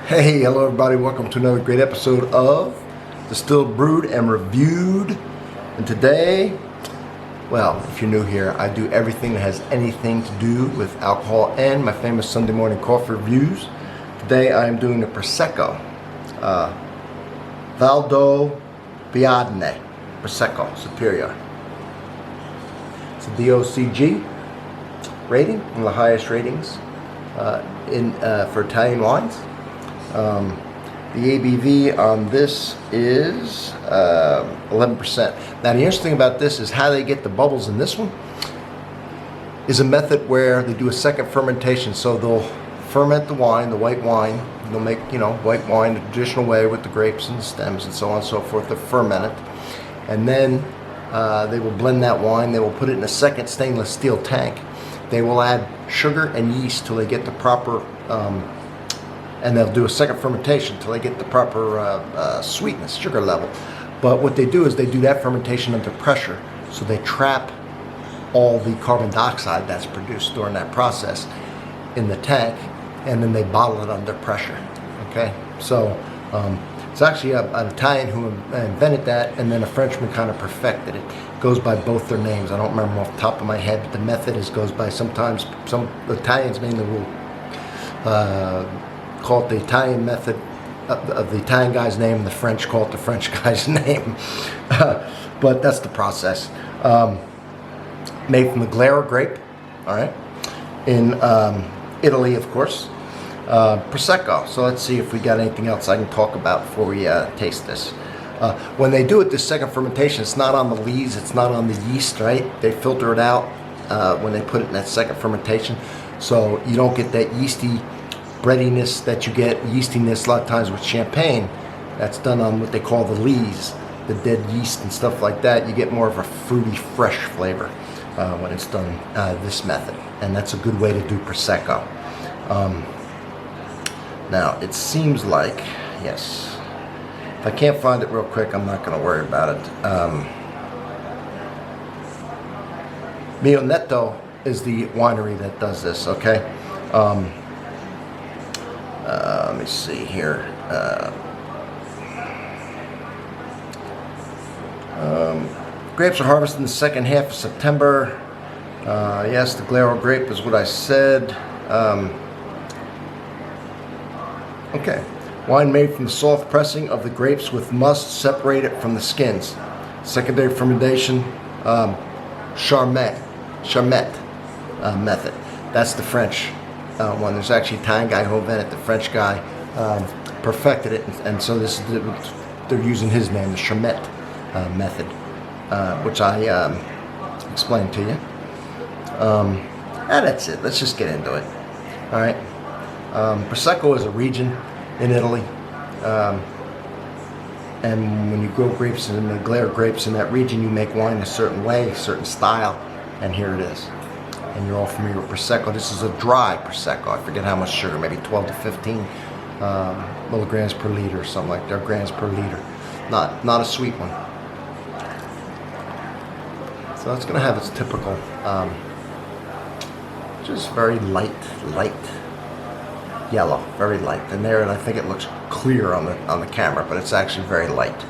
Hey, hello everybody, welcome to another great episode of Distilled, Brewed, and Reviewed. And today, well, if you're new here, I do everything that has anything to do with alcohol and my famous Sunday morning coffee reviews. Today I am doing the Prosecco Valdobbiadene Prosecco Superiore. It's a DOCG rating, one of the highest ratings for Italian wines. The ABV on this is 11%. Now the interesting thing about this is how they get the bubbles in this one is a method where they do a second fermentation. So they'll ferment the wine, the white wine. They'll make, white wine the traditional way with the grapes and the stems and so on and so forth. They'll ferment it. And then they will blend that wine. They will put it in a second stainless steel tank. They will add sugar and yeast till they get the proper and they'll do a second fermentation till they get the proper sweetness, sugar level. But what they do is they do that fermentation under pressure. So they trap all the carbon dioxide that's produced during that process in the tank, and then they bottle it under pressure. Okay, so it's actually an Italian who invented that, and then a Frenchman kind of perfected it. It goes by both their names. I don't remember off the top of my head, but the method goes by sometimes, some Italians mainly will call it the Italian method of the Italian guy's name, and the French call it the French guy's name. But that's the process. Made from the Glera grape, all right, in Italy, of course. Prosecco. So let's see if we got anything else I can talk about before we taste this. When they do it, this second fermentation, it's not on the lees, it's not on the yeast, right? They filter it out when they put it in that second fermentation, so you don't get that yeasty breadiness that you get, yeastiness a lot of times with champagne. That's done on what they call the lees, the dead yeast and stuff like that. You get more of a fruity, fresh flavor when it's done this method, and that's a good way to do Prosecco. Now it seems like, yes, if I can't find it real quick, I'm not going to worry about it. Mionetto is the winery that does this, okay? Let me see here. Grapes are harvested in the second half of September. Yes, the Glera grape is what I said. Okay. Wine made from the soft pressing of the grapes with must separated from the skins. Secondary fermentation, Charmet method. That's the French one. There's actually an Italian guy who invented it. The French guy perfected it, and so this is they're using his name, the Charmet method, which I explained to you. And that's it. Let's just get into it. All right. Prosecco is a region in Italy, and when you grow grapes and the Glera grapes in that region, you make wine a certain way, a certain style, and here it is. And you're all familiar with Prosecco. This is a dry Prosecco. I forget how much sugar, maybe 12 to 15 milligrams per liter or something like that, grams per liter. Not a sweet one. So it's going to have its typical, just very light yellow, very light. And there, and I think it looks clear on the camera, but it's actually very light.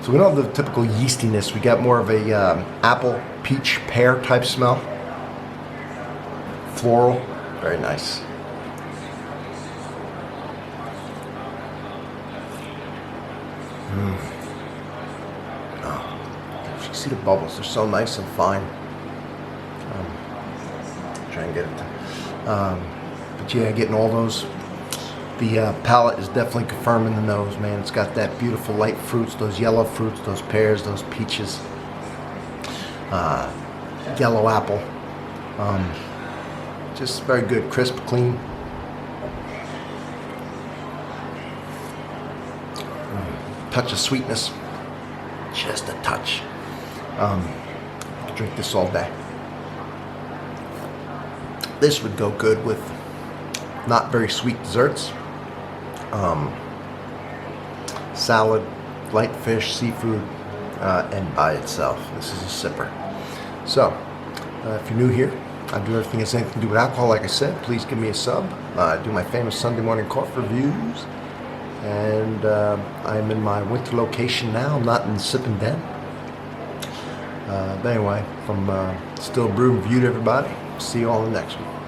So we don't have the typical yeastiness. We got more of a apple, peach, pear type smell. Floral, very nice. Oh, you see the bubbles? They're so nice and fine. Try and get it. But yeah, getting all those. The palate is definitely confirming the nose, man. It's got that beautiful light fruits, those yellow fruits, those pears, those peaches, yellow apple. Just very good, crisp, clean. Touch of sweetness, just a touch. I could drink this all day. This would go good with not very sweet desserts. Salad, light fish, seafood, and by itself. This is a sipper. So, if you're new here, I do everything that's anything to do with alcohol. Like I said, please give me a sub. I do my famous Sunday morning coffee reviews. And I'm in my winter location now. I'm not in the sipping den. But anyway, from Still Brew Review to everybody. See you all in the next one.